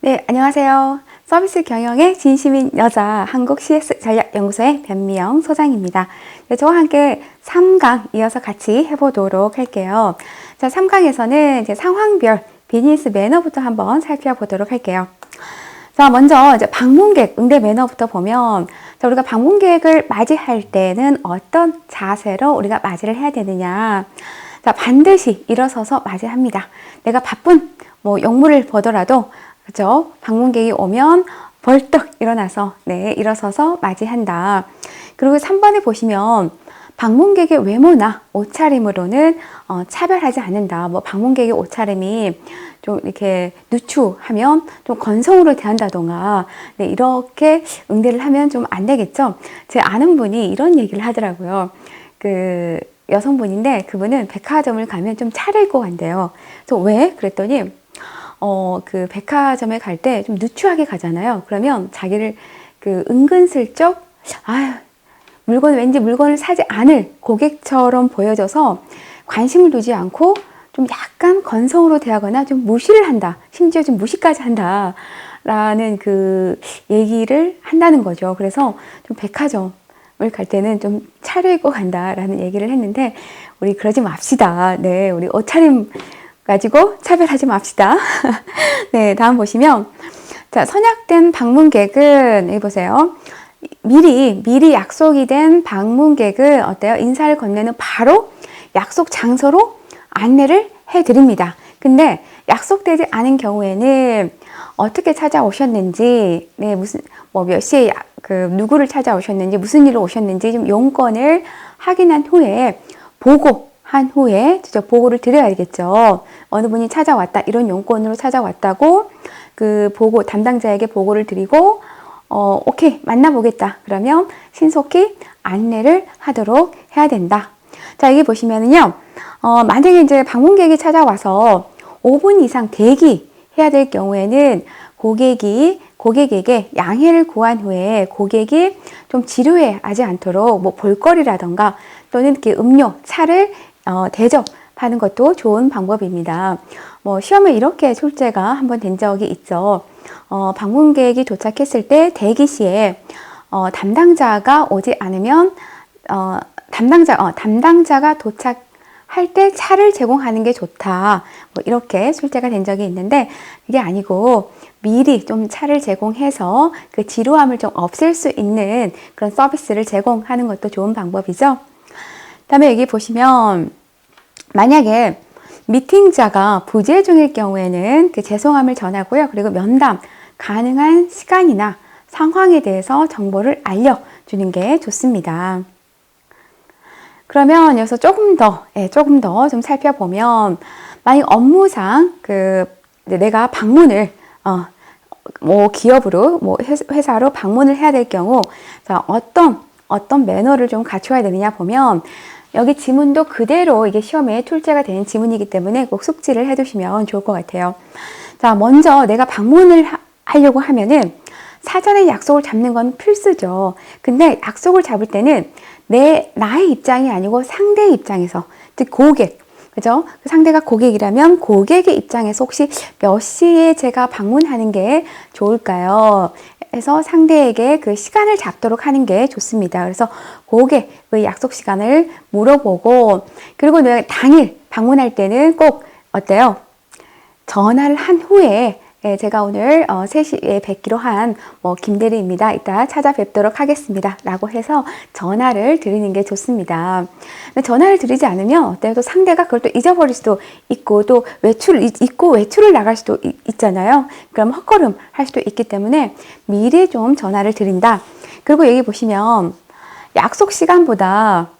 네, 안녕하세요. 서비스 경영의 진심인 여자 한국 CS 전략연구소의 변미영 소장입니다. 네, 저와 함께 3강 이어서 같이 해보도록 할게요. 자, 3강에서는 이제 상황별 비즈니스 매너부터 한번 살펴보도록 할게요. 자, 먼저 이제 방문객 응대 매너부터 보면, 자, 우리가 방문객을 맞이할 때는 어떤 자세로 우리가 맞이를 해야 되느냐. 자, 반드시 일어서서 맞이합니다. 내가 바쁜 용무를 보더라도, 그죠? 방문객이 오면 벌떡 일어나서, 일어서서 맞이한다. 그리고 3번에 보시면, 방문객의 외모나 옷차림으로는 차별하지 않는다. 방문객의 옷차림이 좀 이렇게 누추하면 좀 건성으로 대한다던가, 이렇게 응대를 하면 좀 안 되겠죠? 제 아는 분이 이런 얘기를 하더라고요. 그 여성분인데 그분은 백화점을 가면 좀 차려입고 간대요. 그래서 왜? 그랬더니 그 백화점에 갈 때 좀 누추하게 가잖아요. 그러면 자기를 그 은근슬쩍 왠지 물건을 사지 않을 고객처럼 보여져서 관심을 두지 않고 좀 약간 건성으로 대하거나 좀 무시를 한다. 심지어 좀 무시까지 한다. 라는 그 얘기를 한다는 거죠. 그래서 좀 백화점을 갈 때는 좀 차려입고 간다라는 얘기를 했는데, 우리 그러지 맙시다. 네, 우리 옷차림 가지고 차별하지 맙시다. 네, 다음 보시면, 자, 선약된 방문객은, 여기 보세요. 미리 약속이 된 방문객은 어때요? 인사를 건네는 바로 약속 장소로 안내를 해드립니다. 근데 약속되지 않은 경우에는 어떻게 찾아오셨는지, 몇 시에 누구를 찾아오셨는지, 무슨 일로 오셨는지 좀 용건을 확인한 후에 보고한 후에 직접 보고를 드려야겠죠. 어느 분이 찾아왔다, 이런 용건으로 찾아왔다고 그 보고 담당자에게 보고를 드리고 오케이, 만나보겠다. 그러면 신속히 안내를 하도록 해야 된다. 자, 여기 보시면은요, 만약에 이제 방문객이 찾아와서 5분 이상 대기해야 될 경우에는 고객에게 양해를 구한 후에 고객이 좀 지루해하지 않도록 볼거리라던가 또는 이렇게 음료, 차를 대접하는 것도 좋은 방법입니다. 시험에 이렇게 출제가 한번 된 적이 있죠. 방문객이 도착했을 때 대기 시에 담당자가 오지 않으면 담당자가 도착할 때 차를 제공하는 게 좋다. 이렇게 출제가 된 적이 있는데, 그게 아니고 미리 좀 차를 제공해서 그 지루함을 좀 없앨 수 있는 그런 서비스를 제공하는 것도 좋은 방법이죠. 그다음에 여기 보시면, 만약에 미팅자가 부재 중일 경우에는 그 죄송함을 전하고요. 그리고 면담 가능한 시간이나 상황에 대해서 정보를 알려주는 게 좋습니다. 그러면 여기서 조금 더 좀 살펴보면, 만약 업무상 내가 방문을 기업으로 회사로 방문을 해야 될 경우, 자, 어떤 매너를 좀 갖춰야 되느냐 보면, 여기 지문도 그대로 이게 시험에 출제가 되는 지문이기 때문에 꼭 숙지를 해두시면 좋을 것 같아요. 자, 먼저 내가 방문을 하려고 하면은 사전에 약속을 잡는 건 필수죠. 근데 약속을 잡을 때는 나의 입장이 아니고 상대의 입장에서, 즉 고객, 그죠? 그 상대가 고객이라면 고객의 입장에서 혹시 몇 시에 제가 방문하는 게 좋을까요? 해서 상대에게 그 시간을 잡도록 하는 게 좋습니다. 그래서 고객의 약속 시간을 물어보고, 그리고 내가 당일 방문할 때는 꼭 어때요? 전화를 한 후에, 제가 오늘 3시에 뵙기로 한 김대리입니다. 이따 찾아뵙도록 하겠습니다. 라고 해서 전화를 드리는 게 좋습니다. 전화를 드리지 않으면 어때요? 또 상대가 그걸 또 잊어버릴 수도 있고, 또 외출을 나갈 수도 있잖아요. 그럼 헛걸음 할 수도 있기 때문에 미리 좀 전화를 드린다. 그리고 여기 보시면 약속 시간보다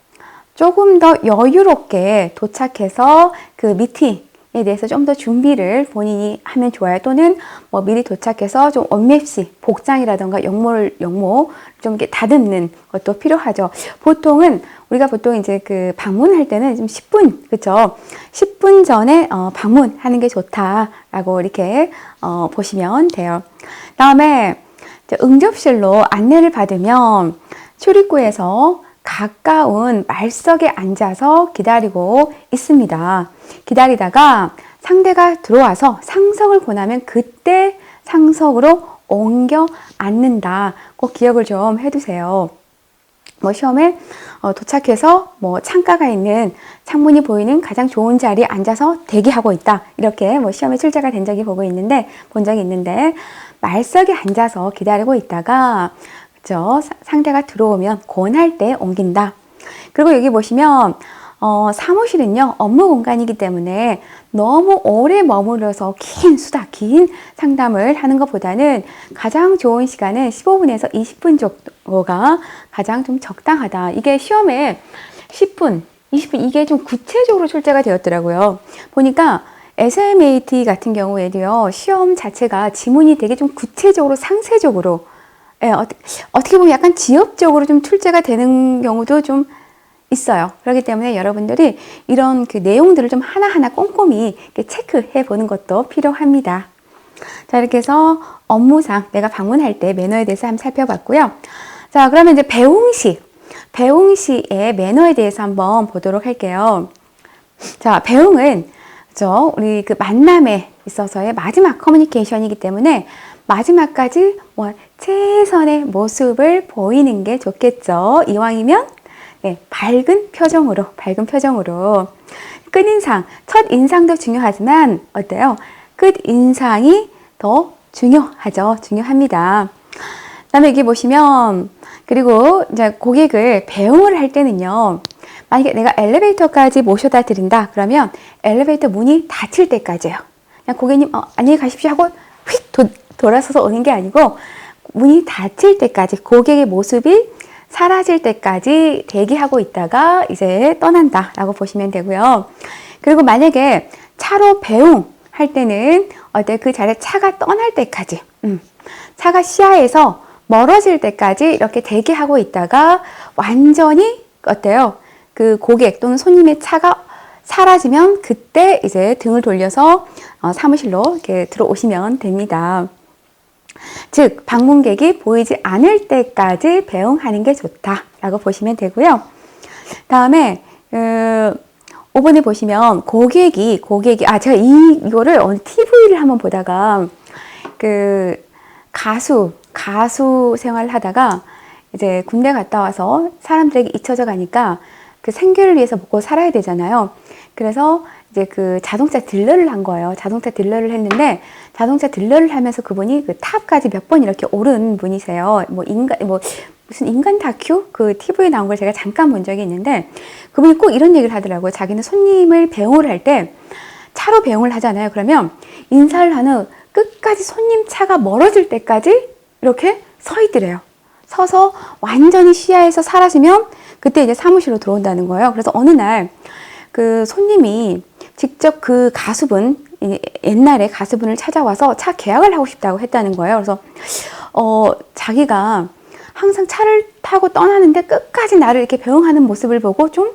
조금 더 여유롭게 도착해서 그 미팅에 대해서 좀 더 준비를 본인이 하면 좋아요. 또는 미리 도착해서 좀 원맵시 복장이라던가 용모 좀 이렇게 다듬는 것도 필요하죠. 우리가 보통 이제 그 방문할 때는 좀 10분, 그쵸? 10분 전에 방문하는 게 좋다라고 이렇게 보시면 돼요. 다음에 응접실로 안내를 받으면 출입구에서 가까운 말석에 앉아서 기다리고 있습니다. 기다리다가 상대가 들어와서 상성을 권하면 그때 상석으로 옮겨 앉는다. 꼭 기억을 좀 해두세요. 뭐 시험에 도착해서 뭐 창가가 있는 창문이 보이는 가장 좋은 자리에 앉아서 대기하고 있다. 이렇게 뭐 시험에 출제가 된 적이 본 적이 있는데 말석에 앉아서 기다리고 있다가 그죠? 상대가 들어오면 권할 때 옮긴다. 그리고 여기 보시면 사무실은요 업무 공간이기 때문에 너무 오래 머무러서 긴 상담을 하는 것보다는 가장 좋은 시간은 15분에서 20분 정도가 가장 좀 적당하다. 이게 시험에 10분, 20분 이게 좀 구체적으로 출제가 되었더라고요. 보니까 SMAT 같은 경우에도요 시험 자체가 지문이 되게 좀 구체적으로 상세적으로 어떻게 보면 약간 지엽적으로 좀 출제가 되는 경우도 좀 있어요. 그렇기 때문에 여러분들이 이런 그 내용들을 좀 하나하나 꼼꼼히 체크해 보는 것도 필요합니다. 자, 이렇게 해서 업무상 내가 방문할 때 매너에 대해서 한번 살펴봤고요. 자, 그러면 이제 배웅시의 매너에 대해서 한번 보도록 할게요. 자, 배웅은 우리 그 만남에 있어서의 마지막 커뮤니케이션이기 때문에 마지막까지 최선의 모습을 보이는 게 좋겠죠. 이왕이면 밝은 표정으로. 끝인상, 첫 인상도 중요하지만 어때요? 끝인상이 더 중요합니다. 그다음에 여기 보시면 그리고 이제 고객을 배웅을 할 때는요. 만약에 내가 엘리베이터까지 모셔다 드린다. 그러면 엘리베이터 문이 닫힐 때까지요. 그냥 고객님 안녕히 가십시오 하고 휙 돌아서서 오는 게 아니고 문이 닫힐 때까지 고객의 모습이 사라질 때까지 대기하고 있다가 이제 떠난다 라고 보시면 되고요. 그리고 만약에 차로 배웅할 때는 그 자리에 차가 떠날 때까지 차가 시야에서 멀어질 때까지 이렇게 대기하고 있다가 완전히 그 고객 또는 손님의 차가 사라지면 그때 이제 등을 돌려서 사무실로 이렇게 들어오시면 됩니다. 즉 방문객이 보이지 않을 때까지 배웅하는 게 좋다라고 보시면 되고요. 다음에 5번에 보시면 고객이 제가 이거를 TV를 한번 보다가 그 가수 생활을 하다가 이제 군대 갔다 와서 사람들에게 잊혀져 가니까 그 생계를 위해서 먹고 살아야 되잖아요. 그래서 이제 그 자동차 딜러를 한 거예요. 자동차 딜러를 했는데 자동차 딜러를 하면서 그분이 그 탑까지 몇 번 이렇게 오른 분이세요. 무슨 인간 다큐? 그 TV에 나온 걸 제가 잠깐 본 적이 있는데 그분이 꼭 이런 얘기를 하더라고요. 자기는 손님을 배웅을 할 때 차로 배웅을 하잖아요. 그러면 인사를 한 후 끝까지 손님 차가 멀어질 때까지 이렇게 서 있더래요. 서서 완전히 시야에서 사라지면 그때 이제 사무실로 들어온다는 거예요. 그래서 어느 날 그 손님이 직접 그 가수분, 옛날에 가수분을 찾아와서 차 계약을 하고 싶다고 했다는 거예요. 그래서 자기가 항상 차를 타고 떠나는데 끝까지 나를 이렇게 배웅하는 모습을 보고 좀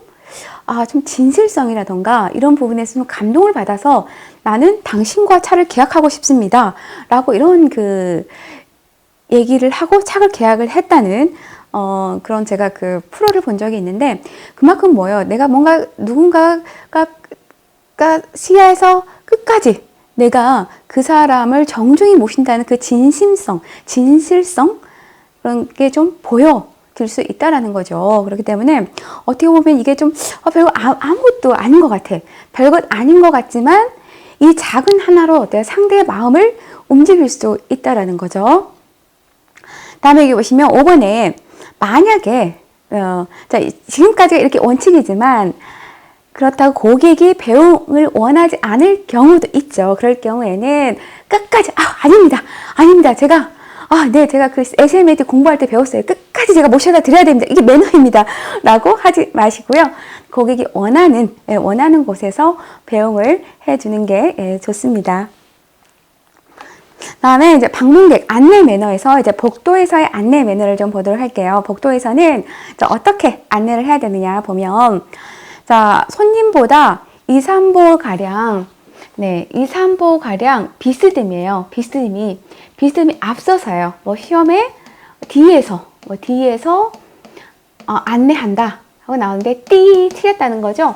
진실성이라던가 이런 부분에서 좀 감동을 받아서 나는 당신과 차를 계약하고 싶습니다. 라고 이런 그 얘기를 하고 차를 계약을 했다는 그런 제가 그 프로를 본 적이 있는데 그만큼 뭐예요? 내가 뭔가 누군가가 시야에서 끝까지 내가 그 사람을 정중히 모신다는 그 진실성 그런 게 좀 보여질 수 있다라는 거죠. 그렇기 때문에 어떻게 보면 이게 좀 별거 아무것도 아닌 것 같아. 별것 아닌 것 같지만 이 작은 하나로 내가 상대의 마음을 움직일 수 있다라는 거죠. 다음에 여기 보시면 5번에 만약에 지금까지가 이렇게 원칙이지만 그렇다고 고객이 배웅을 원하지 않을 경우도 있죠. 그럴 경우에는 끝까지 아닙니다. 제가 그 SMAT 공부할 때 배웠어요. 끝까지 제가 모셔다 드려야 됩니다. 이게 매너입니다. 라고 하지 마시고요. 고객이 원하는 곳에서 배웅을 해주는 게 좋습니다. 다음에 이제 방문객 안내 매너에서 이제 복도에서의 안내 매너를 좀 보도록 할게요. 복도에서는 어떻게 안내를 해야 되느냐 보면 손님보다 2, 3보 가량 비스듬이에요. 비스듬이 앞서서요. 시험에 뒤에서 안내한다 하고 나오는데 틀렸다는 거죠.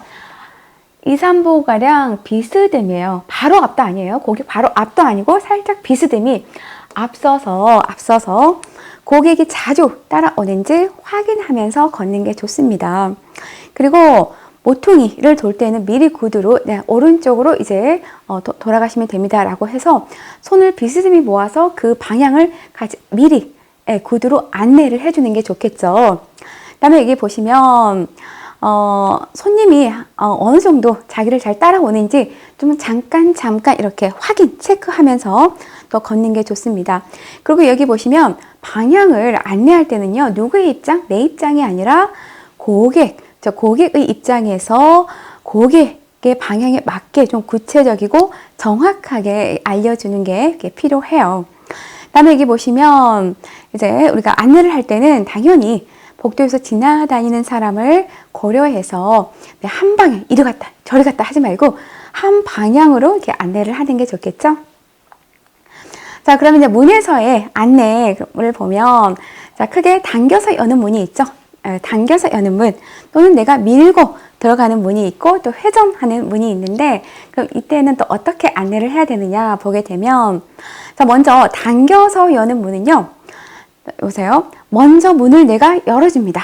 2, 3보가량 비스듬해요. 바로 앞도 아니에요. 고객 바로 앞도 아니고 살짝 비스듬히 앞서서 고객이 자주 따라오는지 확인하면서 걷는 게 좋습니다. 그리고 모퉁이를 돌 때는 미리 구두로 오른쪽으로 이제 돌아가시면 됩니다 라고 해서 손을 비스듬히 모아서 그 방향을 미리 구두로 안내를 해주는 게 좋겠죠. 그 다음에 여기 보시면 손님이 어느 정도 자기를 잘 따라오는지 좀 잠깐 이렇게 확인, 체크하면서 또 걷는 게 좋습니다. 그리고 여기 보시면 방향을 안내할 때는요, 누구의 입장? 내 입장이 아니라 고객의 입장에서 고객의 방향에 맞게 좀 구체적이고 정확하게 알려주는 게 필요해요. 다음에 여기 보시면 이제 우리가 안내를 할 때는 당연히 복도에서 지나다니는 사람을 고려해서 한 방에 이리 갔다 저리 갔다 하지 말고 한 방향으로 이렇게 안내를 하는 게 좋겠죠. 자, 그러면 이제 문에서의 안내를 보면 자, 크게 당겨서 여는 문이 있죠. 당겨서 여는 문 또는 내가 밀고 들어가는 문이 있고 또 회전하는 문이 있는데 그럼 이때는 또 어떻게 안내를 해야 되느냐 보게 되면 자, 먼저 당겨서 여는 문은요. 보세요. 먼저 문을 내가 열어줍니다.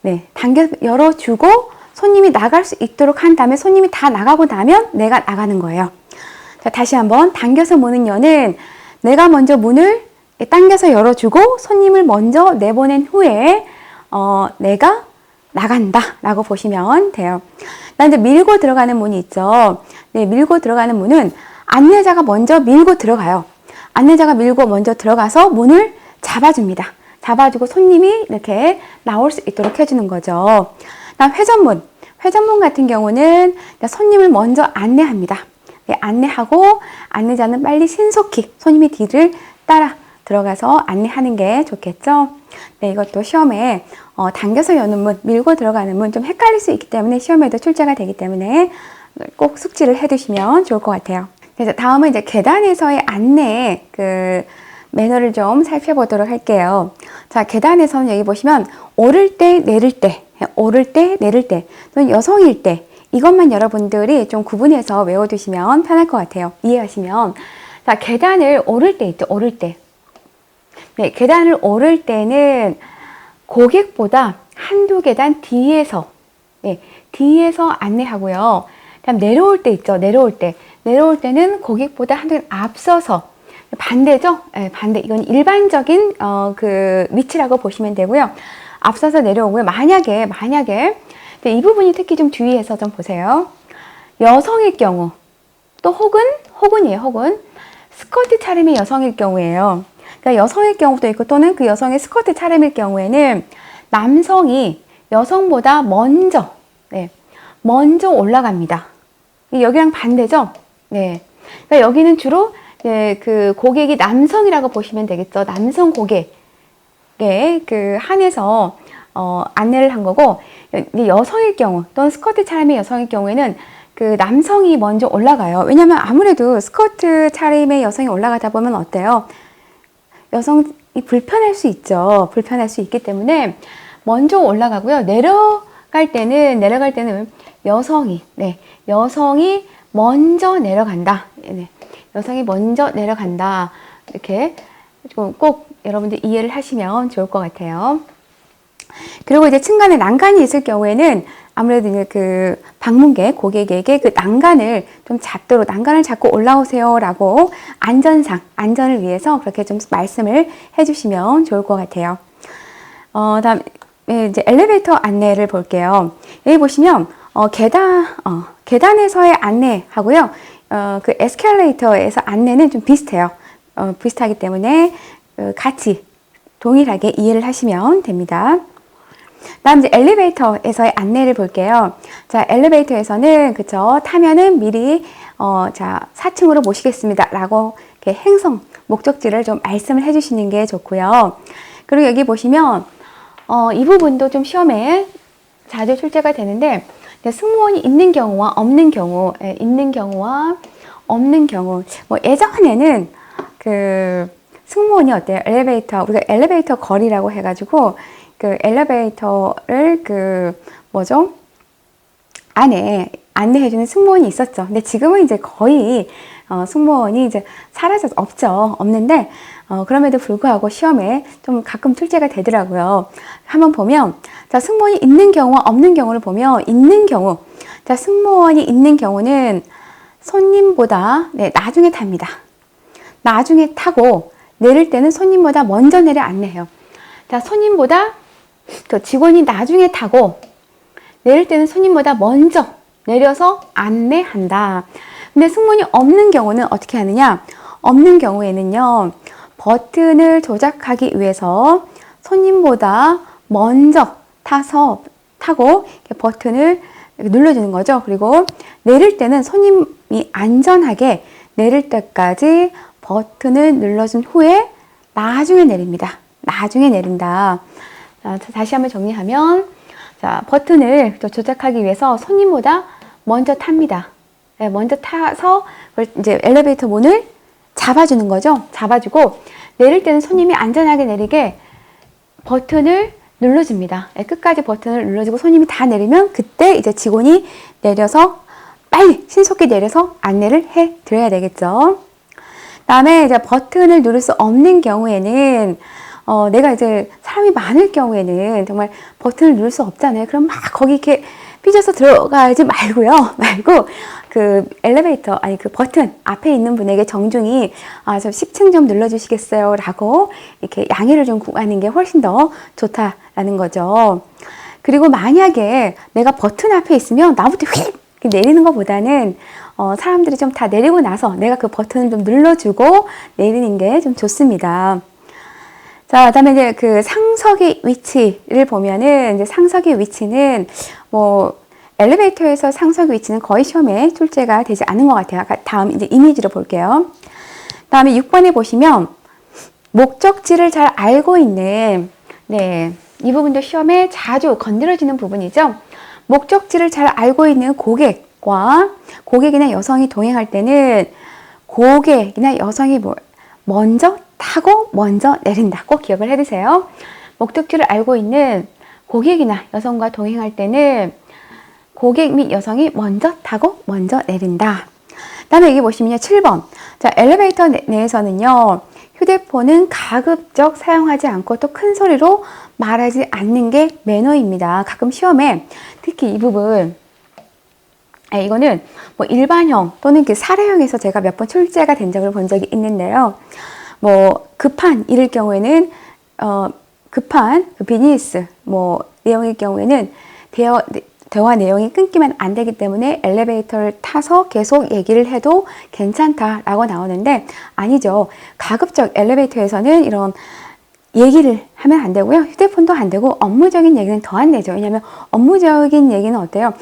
네, 열어주고 손님이 나갈 수 있도록 한 다음에 손님이 다 나가고 나면 내가 나가는 거예요. 자, 다시 한번 당겨서 문은 여는 내가 먼저 문을 당겨서 열어주고 손님을 먼저 내보낸 후에 내가 나간다 라고 보시면 돼요. 이제 밀고 들어가는 문이 있죠. 네, 밀고 들어가는 문은 안내자가 먼저 밀고 들어가요. 안내자가 밀고 먼저 들어가서 문을 잡아줍니다. 잡아주고 손님이 이렇게 나올 수 있도록 해주는 거죠. 다음 회전문 같은 경우는 손님을 먼저 안내합니다. 네, 안내하고 안내자는 빨리 신속히 손님이 뒤를 따라 들어가서 안내하는 게 좋겠죠. 네, 이것도 시험에 당겨서 여는 문, 밀고 들어가는 문 좀 헷갈릴 수 있기 때문에 시험에도 출제가 되기 때문에 꼭 숙지를 해두시면 좋을 것 같아요. 그래서 다음은 이제 계단에서의 안내 매너를 좀 살펴보도록 할게요. 자, 계단에서는 여기 보시면 오를 때, 내릴 때, 또는 여성일 때 이것만 여러분들이 좀 구분해서 외워두시면 편할 것 같아요. 이해하시면. 자, 계단을 오를 때 있죠. 오를 때. 네, 계단을 오를 때는 고객보다 한두 계단 뒤에서 안내하고요. 다음 내려올 때 있죠. 내려올 때는 고객보다 한두 계단 앞서서 반대죠? 네, 반대. 이건 일반적인 위치라고 보시면 되고요. 앞서서 내려오고요. 만약에 이 부분이 특히 좀 주의해서 좀 보세요. 여성일 경우 또 혹은 스커트 차림의 여성일 경우예요. 그러니까 여성일 경우도 있고 또는 그 여성의 스커트 차림일 경우에는 남성이 여성보다 먼저 올라갑니다. 여기랑 반대죠? 네. 그러니까 여기는 주로 그 고객이 남성이라고 보시면 되겠죠. 남성 고객에 한해서 안내를 한 거고 여성일 경우 또는 스커트 차림의 여성일 경우에는 그 남성이 먼저 올라가요. 왜냐면 아무래도 스커트 차림의 여성이 올라가다 보면 어때요? 여성이 불편할 수 있죠. 불편할 수 있기 때문에 먼저 올라가고요. 내려갈 때는 여성이 먼저 내려간다. 네. 여성이 먼저 내려간다. 이렇게 꼭 여러분들 이해를 하시면 좋을 것 같아요. 그리고 이제 층간에 난간이 있을 경우에는 아무래도 이제 그 방문객, 고객에게 그 난간을 좀 잡도록 난간을 잡고 올라오세요라고 안전을 위해서 그렇게 좀 말씀을 해주시면 좋을 것 같아요. 다음 이제 엘리베이터 안내를 볼게요. 여기 보시면 계단에서의 안내하고요. 그 에스컬레이터에서 안내는 좀 비슷해요. 비슷하기 때문에 같이 동일하게 이해를 하시면 됩니다. 다음 이제 엘리베이터에서의 안내를 볼게요. 자, 엘리베이터에서는 타면은 미리 4층으로 모시겠습니다. 라고 이렇게 목적지를 좀 말씀을 해주시는 게 좋고요. 그리고 여기 보시면 이 부분도 좀 시험에 자주 출제가 되는데 승무원이 있는 경우와 없는 경우, 뭐 예전에는 승무원이 어때요? 우리가 엘리베이터 거리라고 해가지고 그 엘리베이터를 안에 안내해주는 승무원이 있었죠. 근데 지금은 이제 거의 승무원이 이제 사라져서 없는데 그럼에도 불구하고 시험에 좀 가끔 출제가 되더라고요. 한번 보면 자, 승무원이 있는 경우와 없는 경우를 보면 있는 경우, 자, 승무원이 있는 경우는 손님보다 나중에 탑니다. 나중에 타고 내릴 때는 손님보다 먼저 내려 안내해요. 자, 손님보다 그 직원이 나중에 타고 내릴 때는 손님보다 먼저 내려서 안내한다. 근데 승무원이 없는 경우는 어떻게 하느냐? 없는 경우에는요, 버튼을 조작하기 위해서 손님보다 먼저 타고 버튼을 눌러주는 거죠. 그리고 내릴 때는 손님이 안전하게 내릴 때까지 버튼을 눌러준 후에 나중에 내립니다. 나중에 내린다. 자, 다시 한번 정리하면, 자, 버튼을 조작하기 위해서 손님보다 먼저 탑니다. 네, 먼저 타서 이제 엘리베이터 문을 잡아주는 거죠. 잡아주고 내릴 때는 손님이 안전하게 내리게 버튼을 눌러줍니다. 네, 끝까지 버튼을 눌러주고 손님이 다 내리면 그때 이제 직원이 내려서 빨리 신속히 내려서 안내를 해 드려야 되겠죠. 다음에 이제 버튼을 누를 수 없는 경우에는 내가 이제 사람이 많을 경우에는 정말 버튼을 누를 수 없잖아요. 그럼 막 거기 이렇게 삐져서 들어가지 말고 그 엘리베이터 그 버튼 앞에 있는 분에게 정중히 저 10층 좀 눌러주시겠어요? 라고 이렇게 양해를 좀 구하는 게 훨씬 더 좋다라는 거죠. 그리고 만약에 내가 버튼 앞에 있으면 나부터 휙 내리는 것보다는 사람들이 좀 다 내리고 나서 내가 그 버튼을 좀 눌러주고 내리는 게 좀 좋습니다. 자, 그다음에 이제 그 상석의 위치를 보면은 이제 상석의 위치는 엘리베이터에서 상석의 위치는 거의 시험에 출제가 되지 않은 것 같아요. 다음 이제 이미지로 볼게요. 다음에 6번에 보시면 목적지를 잘 알고 있는 이 부분도 시험에 자주 건드려지는 부분이죠. 목적지를 잘 알고 있는 고객이나 여성이 동행할 때는 고객이나 여성이 먼저 타고 먼저 내린다. 꼭 기억을 해두세요. 목적지를 알고 있는 고객이나 여성과 동행할 때는 고객 및 여성이 먼저 타고 먼저 내린다. 다음에 여기 보시면요. 7번. 자, 엘리베이터 내에서는요. 휴대폰은 가급적 사용하지 않고 또 큰 소리로 말하지 않는 게 매너입니다. 가끔 시험에 특히 이 부분 이거는 일반형 또는 그 사례형에서 제가 몇 번 출제가 된 적을 본 적이 있는데요. 급한 일일 경우에는 급한 비즈니스 내용일 경우에는 대화 내용이 끊기면 안 되기 때문에 엘리베이터를 타서 계속 얘기를 해도 괜찮다라고 나오는데 아니죠. 가급적 엘리베이터에서는 이런 얘기를 하면 안 되고요. 휴대폰도 안 되고 업무적인 얘기는 더 안 되죠. 왜냐하면 업무적인 얘기는 어때요?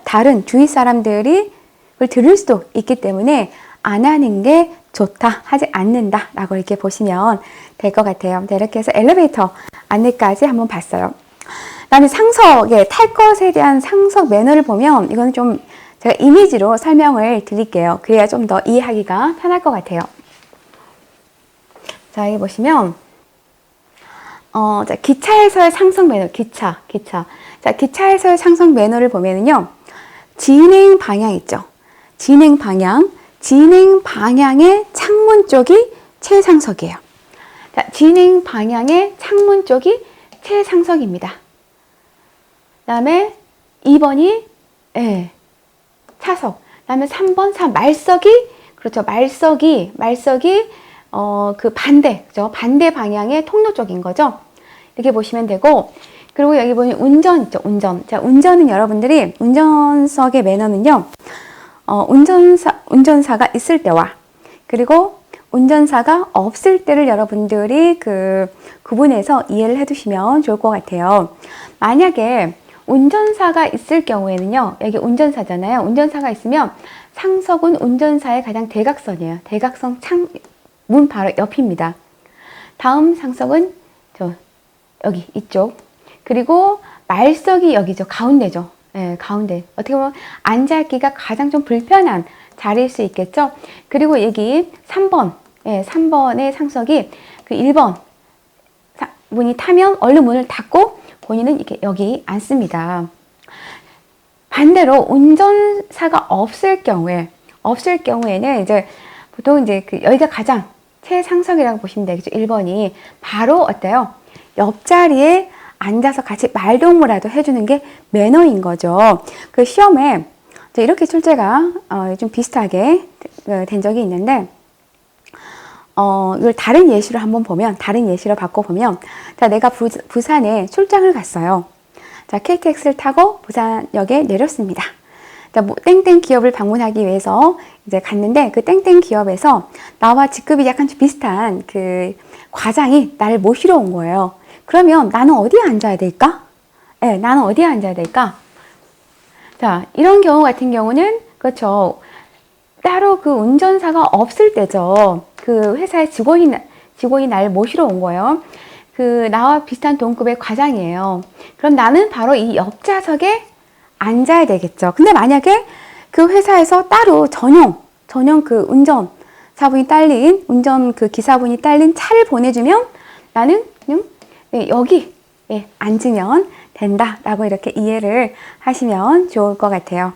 다른 주위 사람들이 그걸 들을 수도 있기 때문에 안 하는 게 좋다, 하지 않는다 라고 이렇게 보시면 될 것 같아요. 이렇게 해서 엘리베이터 안내까지 한번 봤어요. 그 다음에 상석에 탈 것에 대한 상석 매너를 보면 이거는 좀 제가 이미지로 설명을 드릴게요. 그래야 좀 더 이해하기가 편할 것 같아요. 자, 여기 보시면 자, 기차에서의 상석 매너, 기차. 자, 기차에서의 상석 매너를 보면은요, 진행 방향 있죠. 진행 방향의 창문 쪽이 최상석이에요. 자, 진행 방향의 창문 쪽이 최상석입니다. 그 다음에 2번이 차석. 그 다음에 3번 말석이 그렇죠. 말석이 그 반대, 그죠? 반대 방향의 통로 쪽인 거죠. 이렇게 보시면 되고, 그리고 여기 보면 운전 있죠. 운전. 자, 운전은 여러분들이 운전석의 매너는요. 운전사가 있을 때와 그리고 운전사가 없을 때를 여러분들이 구분해서 이해를 해두시면 좋을 것 같아요. 만약에 운전사가 있을 경우에는요, 여기 운전사잖아요. 운전사가 있으면 상석은 운전사의 가장 대각선이에요. 대각선 문 바로 옆입니다. 다음 상석은 여기 이쪽. 그리고 말석이 여기죠. 가운데죠. 가운데. 어떻게 보면 앉아있기가 가장 좀 불편한 자리일 수 있겠죠. 그리고 여기 3번. 3번의 상석이 그 1번 문이 타면 얼른 문을 닫고 본인은 이렇게 여기 앉습니다. 반대로 운전사가 없을 경우에는 이제 보통 이제 그 여기가 가장 최상석이라고 보시면 되겠죠. 1번이 바로 어때요? 옆자리에 앉아서 같이 말동무라도 해주는 게 매너인 거죠. 그 시험에 이렇게 출제가 좀 비슷하게 된 적이 있는데, 이걸 다른 예시로 한번 보면, 다른 예시로 바꿔보면, 자, 내가 부산에 출장을 갔어요. 자, KTX를 타고 부산역에 내렸습니다. 자, 뭐, 땡땡 기업을 방문하기 위해서 이제 갔는데, 그 땡땡 기업에서 나와 직급이 약간 좀 비슷한 그 과장이 나를 모시러 온 거예요. 그러면 나는 어디에 앉아야 될까? 네, 나는 어디에 앉아야 될까? 자, 이런 경우 같은 경우는, 그렇죠. 따로 그 운전사가 없을 때죠. 그 회사의 직원이 나를 모시러 온 거예요. 그 나와 비슷한 동급의 과장이에요. 그럼 나는 바로 이 옆좌석에 앉아야 되겠죠. 근데 만약에 그 회사에서 따로 전용 그 운전 그 기사분이 딸린 차를 보내주면 나는 그냥 여기 앉으면 된다라고 이렇게 이해를 하시면 좋을 것 같아요.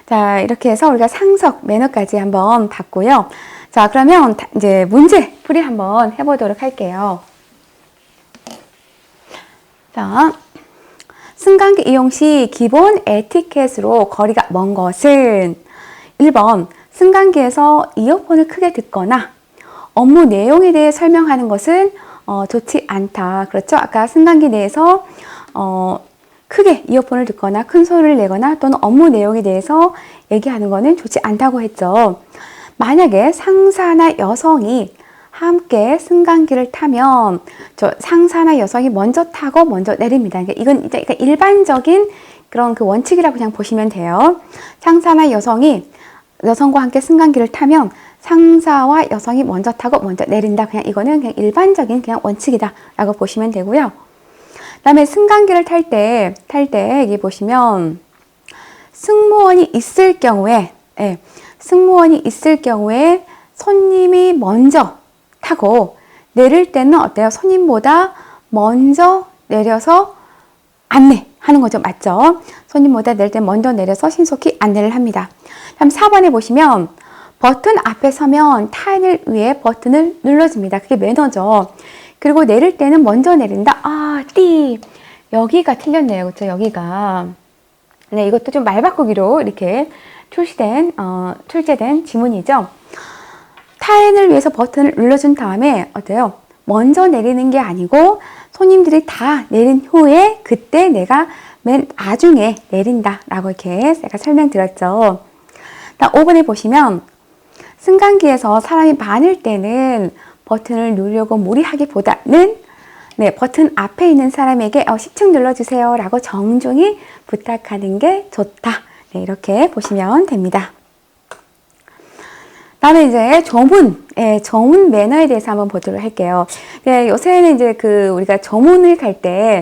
자, 이렇게 해서 우리가 상석 매너까지 한번 봤고요. 자, 그러면 이제 문제 풀이 한번 해보도록 할게요. 자, 승강기 이용 시 기본 에티켓으로 거리가 먼 것은 1번 승강기에서 이어폰을 크게 듣거나 업무 내용에 대해 설명하는 것은 좋지 않다. 그렇죠? 아까 승강기 내에서 크게 이어폰을 듣거나 큰 소리를 내거나 또는 업무 내용에 대해서 얘기하는 것은 좋지 않다고 했죠. 만약에 상사나 여성이 함께 승강기를 타면 상사나 여성이 먼저 타고 먼저 내립니다. 이건 그러니까 일반적인 그런 그 원칙이라고 그냥 보시면 돼요. 상사나 여성과 함께 승강기를 타면 상사와 여성이 먼저 타고 먼저 내린다. 그냥 이거는 그냥 일반적인 그냥 원칙이다라고 보시면 되고요. 그다음에 승강기를 탈 때 여기 보시면 승무원이 있을 경우에 손님이 먼저 타고 내릴 때는 어때요? 손님보다 먼저 내려서 안내하는 거죠. 맞죠? 손님보다 내릴 때 먼저 내려서 신속히 안내를 합니다. 다음 4번에 보시면 버튼 앞에 서면 타인을 위해 버튼을 눌러줍니다. 그게 매너죠. 그리고 내릴 때는 먼저 내린다. 여기가 틀렸네요. 그렇죠? 여기가. 네, 이것도 좀 말 바꾸기로 이렇게 출제된 지문이죠. 타인을 위해서 버튼을 눌러준 다음에 어때요? 먼저 내리는 게 아니고 손님들이 다 내린 후에 그때 내가 맨 나중에 내린다라고 이렇게 제가 설명드렸죠. 5번에 보시면 승강기에서 사람이 많을 때는 버튼을 누르려고 무리하기보다는 버튼 앞에 있는 사람에게 10층 눌러주세요 라고 정중히 부탁하는 게 좋다. 네, 이렇게 보시면 됩니다. 다음에 이제 조문 매너에 대해서 한번 보도록 할게요. 네, 요새는 이제 우리가 조문을 갈 때,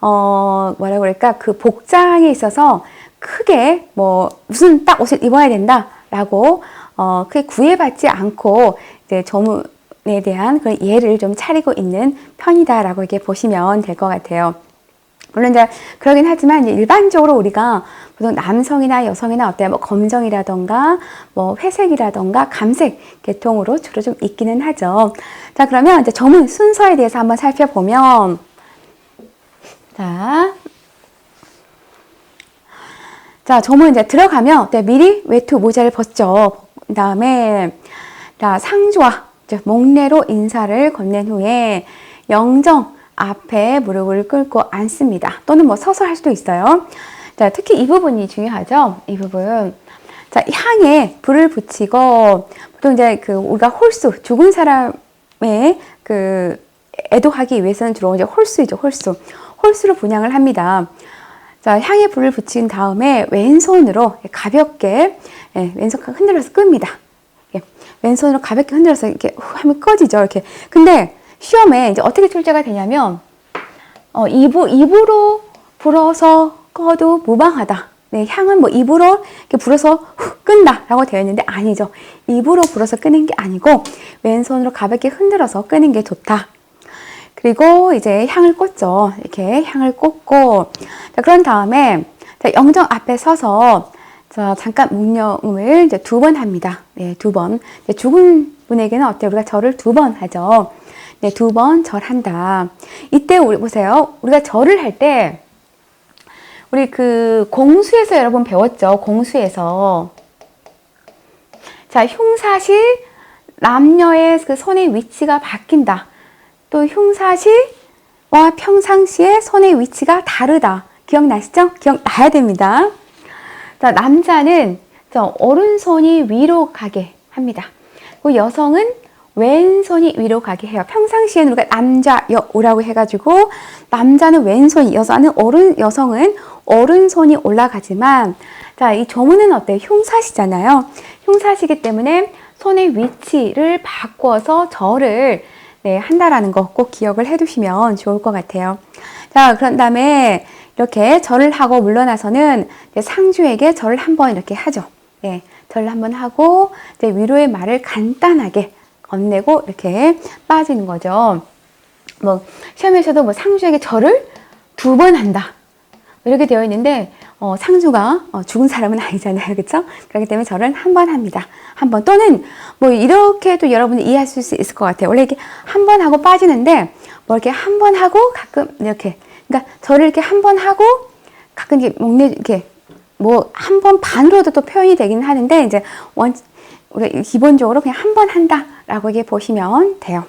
뭐라고 그럴까, 그 복장에 있어서 크게 무슨 딱 옷을 입어야 된다라고, 크게 구애받지 않고, 이제 조문에 대한 그런 예를 좀 차리고 있는 편이다라고 이렇게 보시면 될 것 같아요. 물론 이제 그러긴 하지만 이제 일반적으로 우리가 보통 남성이나 여성이나 어때요? 검정이라던가 회색이라던가 감색 계통으로 주로 좀 있기는 하죠. 자, 그러면 이제 조문 순서에 대해서 한번 살펴보면 자, 조문 이제 들어가면 미리 외투 모자를 벗죠. 그다음에 상주와 목례로 인사를 건넨 후에 영정 앞에 무릎을 꿇고 앉습니다. 또는 서서 할 수도 있어요. 자, 특히 이 부분이 중요하죠. 이 부분. 자, 향에 불을 붙이고, 보통 이제 우리가 홀수, 죽은 사람의 애도하기 위해서는 주로 이제 홀수이죠, 홀수. 홀수로 분향을 합니다. 자, 향에 불을 붙인 다음에 왼손으로 가볍게, 왼손 흔들어서 끕니다. 왼손으로 가볍게 흔들어서 이렇게 하면 꺼지죠, 이렇게. 근데 시험에 이제 어떻게 출제가 되냐면, 입으로 불어서 꺼도 무방하다. 네, 향은 입으로 이렇게 불어서 훅 끈다라고 되어 있는데 아니죠. 입으로 불어서 끄는 게 아니고 왼손으로 가볍게 흔들어서 끄는 게 좋다. 그리고 이제 향을 꽂죠. 이렇게 향을 꽂고, 자, 그런 다음에 자, 영정 앞에 서서 자, 잠깐 묵념을 이제 2번 합니다. 네, 2번. 죽은 분에게는 어때요? 우리가 절을 2번 하죠. 네, 2번 절한다. 이때 우리 보세요. 우리가 절을 할 때 우리 그 공수에서 여러분 배웠죠? 공수에서. 자, 흉사실 남녀의 그 손의 위치가 바뀐다. 또 흉사시와 평상시의 손의 위치가 다르다. 기억나시죠? 기억나야 됩니다. 자, 남자는 오른손이 위로 가게 합니다. 그리고 여성은 왼손이 위로 가게 해요. 평상시에는 우리가 남자, 여우라고 해가지고 남자는 왼손이, 여성은 오른손이 올라가지만 자, 이 조문은 어때요? 흉사시잖아요. 흉사시기 때문에 손의 위치를 바꿔서 절을 한다라는 거 꼭 기억을 해두시면 좋을 것 같아요. 자, 그런 다음에 이렇게 절을 하고 물러나서는 상주에게 절을 한번 이렇게 하죠. 네, 절을 한번 하고 이제 위로의 말을 간단하게 건네고 이렇게 빠지는 거죠. 뭐 시험에서도 뭐 상주에게 절을 2번 한다 이렇게 되어 있는데 상주가 죽은 사람은 아니잖아요, 그렇죠? 그렇기 때문에 절을 한 번 합니다. 한 번 또는 뭐 이렇게도 여러분이 이해하실 수 있을 것 같아요. 원래 이렇게 한 번 하고 빠지는데 뭐 이렇게 한 번 하고 가끔 이렇게 그러니까 절을 이렇게 한 번 하고 가끔 이렇게 뭐 한 번 반으로도 또 표현이 되긴 하는데 이제 우리가 기본적으로 그냥 한 번 한다라고 이렇게 보시면 돼요.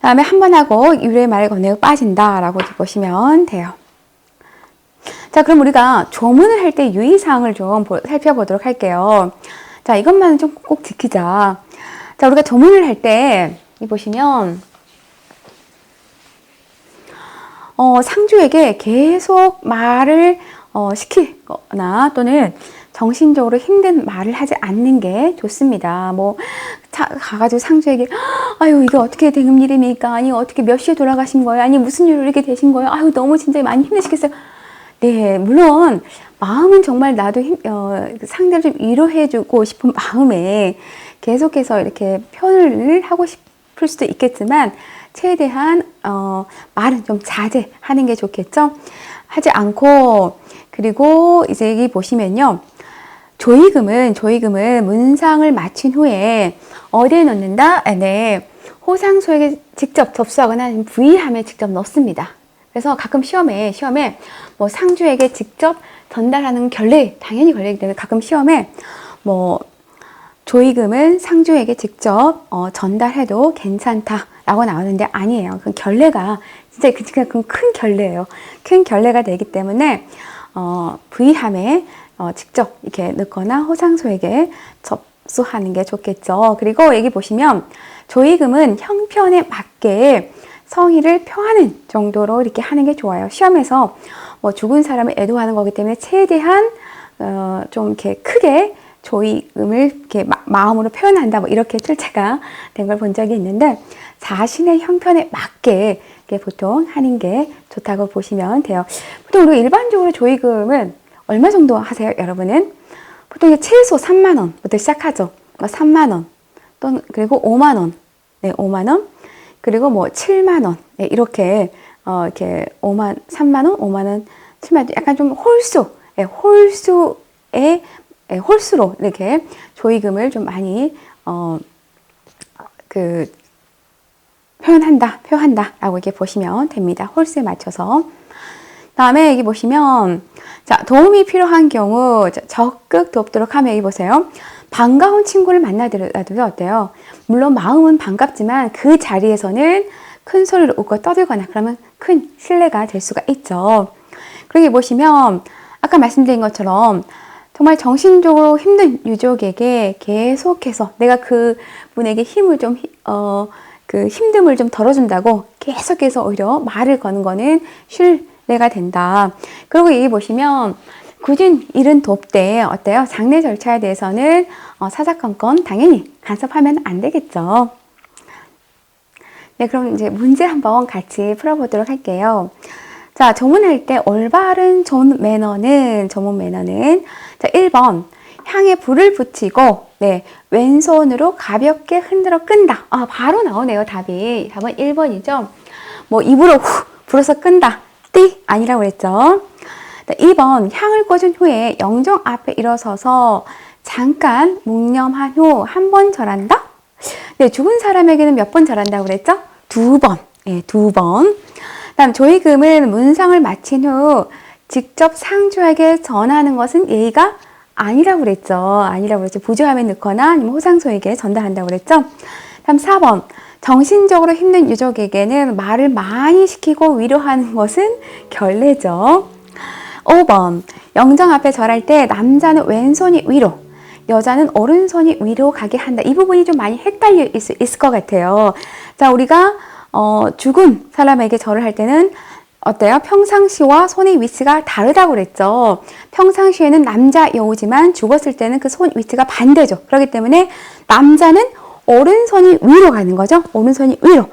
다음에 한 번 하고 위로의 말을 건네고 빠진다라고 이렇게 보시면 돼요. 자, 그럼 우리가 조문을 할 때 유의사항을 좀 살펴보도록 할게요. 자, 이것만은 좀 꼭 지키자. 자, 우리가 조문을 할 때, 보시면, 상주에게 계속 말을, 시키거나 또는 정신적으로 힘든 말을 하지 않는 게 좋습니다. 가가지고 상주에게, 아유, 이게 어떻게 된 일입니까? 아니, 어떻게 몇 시에 돌아가신 거예요? 아니, 무슨 일로 이렇게 되신 거예요? 아유, 너무 진짜 많이 힘드시겠어요? 네, 물론 마음은 정말 나도 상대를 좀 위로해주고 싶은 마음에 계속해서 이렇게 표현을 하고 싶을 수도 있겠지만 최대한 말은 좀 자제하는 게 좋겠죠. 하지 않고 그리고 이제 여기 보시면요, 조의금은 문상을 마친 후에 어디에 넣는다? 네, 호상소에게 직접 접수하거나 부의함에 직접 넣습니다. 그래서 가끔 시험에 뭐 상주에게 직접 전달하는 당연히 걸리기 때문에 가끔 시험에 뭐 조의금은 상주에게 직접 전달해도 괜찮다라고 나오는데 아니에요. 그 결례가 진짜 그건 큰 결례예요. 큰 결례가 되기 때문에 부의함에 직접 이렇게 넣거나 호상소에게 접수하는 게 좋겠죠. 그리고 여기 보시면 조의금은 형편에 맞게 성의를 표하는 정도로 이렇게 하는 게 좋아요. 시험에서 뭐 죽은 사람을 애도하는 거기 때문에 최대한 좀 이렇게 크게 조의금을 이렇게 마음으로 표현한다, 뭐 이렇게 출제가 된 걸 본 적이 있는데 자신의 형편에 맞게 이렇게 보통 하는 게 좋다고 보시면 돼요. 보통 우리가 일반적으로 조의금은 얼마 정도 하세요, 여러분은? 보통 이게 최소 3만 원부터 시작하죠. 3만 원, 또는 그리고 5만 원, 네, 5만 원. 그리고 뭐 7만 원, 네, 이렇게 이렇게 3만 원, 5만 원, 7만 원, 약간 좀 홀수로 이렇게 조의금을 좀 많이 표한다라고 이렇게 보시면 됩니다. 홀수에 맞춰서. 다음에 여기 보시면 자, 도움이 필요한 경우 적극 돕도록 하면 여기 보세요. 반가운 친구를 만나더라도 어때요? 물론 마음은 반갑지만 그 자리에서는 큰 소리로 웃고 떠들거나 그러면 큰 실례가 될 수가 있죠. 그러기 보시면 아까 말씀드린 것처럼 정말 정신적으로 힘든 유족에게 계속해서 내가 그 분에게 힘을 좀 그 힘듦을 좀 덜어준다고 계속해서 오히려 말을 거는 거는 실례가 된다. 그리고 여기 보시면 굳은 일은 돕되 어때요? 장례 절차에 대해서는 사사건건 당연히 간섭하면 안 되겠죠. 네, 그럼 이제 문제 한번 같이 풀어보도록 할게요. 자, 조문할 때 올바른 조문 매너는 자, 1번 향에 불을 붙이고 네, 왼손으로 가볍게 흔들어 끈다. 바로 나오네요, 답이. 답은 1번이죠. 뭐 입으로 후 불어서 끈다. 띠 아니라고 그랬죠. 2번, 향을 꽂은 후에 영정 앞에 일어서서 잠깐 묵념한 후 한 번 절한다? 네, 죽은 사람에게는 몇 번 절한다고 그랬죠? 2번. 예, 2번. 다음, 조의금은 문상을 마친 후 직접 상주에게 전하는 것은 예의가 아니라고 그랬죠. 아니라고 그랬죠. 보조함에 넣거나 아니면 호상소에게 전달한다고 그랬죠. 다음 4번. 정신적으로 힘든 유족에게는 말을 많이 시키고 위로하는 것은 결례죠. 5번. 영정 앞에 절할 때 남자는 왼손이 위로, 여자는 오른손이 위로 가게 한다. 이 부분이 좀 많이 헷갈릴 수 있을 것 같아요. 자, 우리가 죽은 사람에게 절을 할 때는 어때요? 평상시와 손의 위치가 다르다고 그랬죠. 평상시에는 남자 여우지만 죽었을 때는 그 손 위치가 반대죠. 그렇기 때문에 남자는 오른손이 위로 가는 거죠. 오른손이 위로.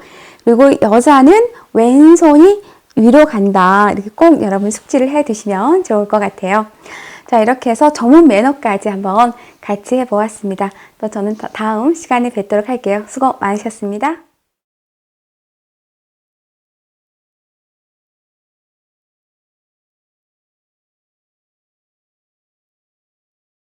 그리고 여자는 왼손이 위로 간다. 이렇게 꼭 여러분 숙지를 해 두시면 좋을 것 같아요. 자, 이렇게 해서 전문 매너까지 한번 같이 해보았습니다. 또 저는 다음 시간에 뵙도록 할게요. 수고 많으셨습니다.